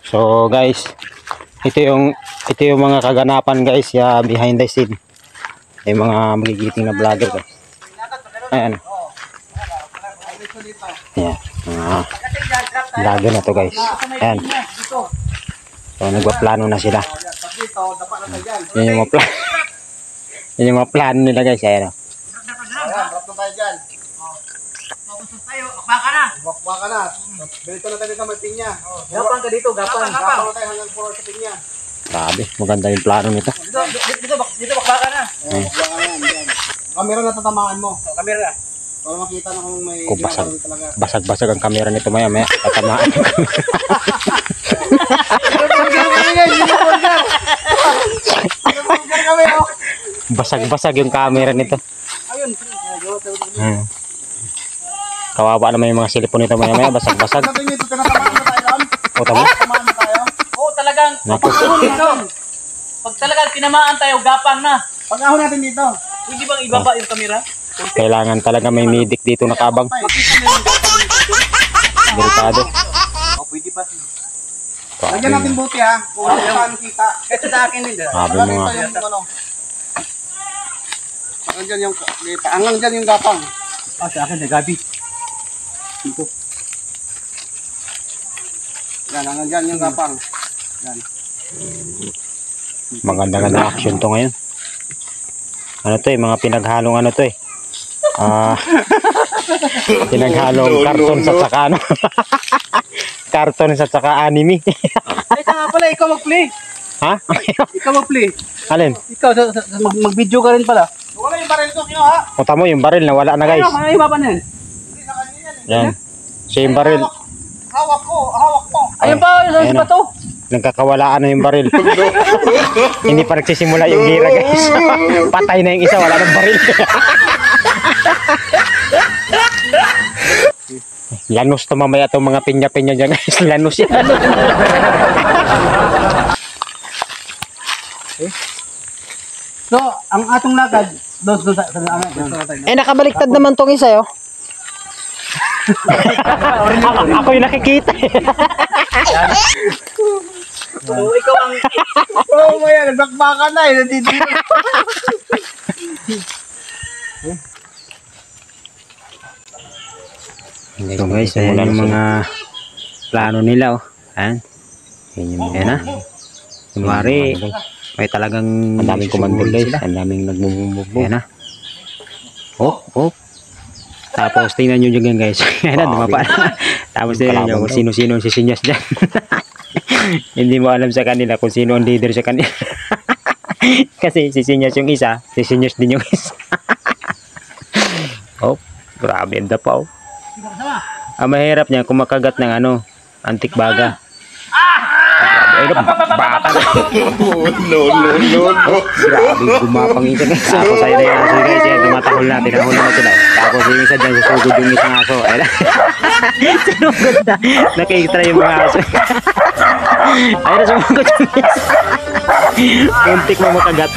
So guys, ito yung mga kaganapan guys ya behind the scene. Yung mga magigiting na vlogger guys. Ayan. Yan. Vlogger na to guys. Ayan. So nagpaplano na sila. Yan yung mga plano. Yan yung mga plano nila guys. Ayan. Drop na tayo dyan. Baka na. Baka na. Dito na tayo sa pinya. Gapang ka dito, gapang. Gapang tayo hanggang puro sa pinya. Grabe, maganda yung plano nito. Dito baka na. Kamera na tatamaan mo. Kamera. Para makita na kung may basag-basag ang kamera nito maya tatamaan. Basag-basag yung camera nito. Ayun. Kawawa naman yung mga silipon nito maya basag-basag. O tama? Oo, talagang pag talagang tinamaan tayo, gapang na. Pag-ahon natin dito. Pwede bang ibaba yung kamera? Kailangan talaga may medic dito nakabang. Delikado. Oh, pwede pa. Lagyan natin buti ha. Kung saan kita. Ito sa akin din. Sabi mo nga. Paangan dyan yung gapang. Ah, sa akin na gabi. Dito. Yan, hanggang dyan yung gapang. Yan. Maganda-ganda action to ngayon. Ano to eh, mga pinaghalong ano to eh. Pinaghalong karton sa tsaka ano. Karton sa tsaka anime. Ay, nga pala, ikaw mag-play. Ha? Ikaw mag-play. Alin? Ikaw, mag-video ka rin pala. Wala yung baril ko, kinuha. Punta mo yung baril na wala na guys. Ano, yung baba na yan? Yan. So yung baril. Hawak mo. Ayun pa, yung bato. Nagkakawalaan na yung baril. Hindi pa nagsisimula yung gira guys. Patay na yung isa, wala ng baril. Lanos to mamaya itong mga pinya-pinya dyan guys. Lanos yan. So, ang atong lakad, doon sa Nakabaliktad naman tong isa yo. Ako yung nakikita. So, ikaw ang... Oo, maya, nagbakbakan na eh. Nandito. So guys, simulan ng mga plano nila oh. Ayan. Ayan na. Kunwari, may talagang ang daming komandol guys. Ang daming nagmumubog. Ayan na. Oh. Tapos tingnan nyo dyan guys. Ayan na, dumapa na. Tapos tingnan nyo kung sino-sino ang sisinyas dyan. Hindi mo alam sa kanila kung sino ang leader sa kanila. Kasi sisinyas yung isa, sisinyas din yung isa. Oh, grabe ang dapa oh. Ang mahirap niya kung makagat ng ano, antik baga. Baka na. No. Grabe, gumapang ito guys. Tapos ay na yung aso guys. Yan, tumatahol na. Tinahol na sila. Tapos yung isa dyan, susugod yung isang aso. Ayun na. Sinugod na. Naka-extra yung mga aso. Ayun na, sumugod yung isa. Muntik mo makagat.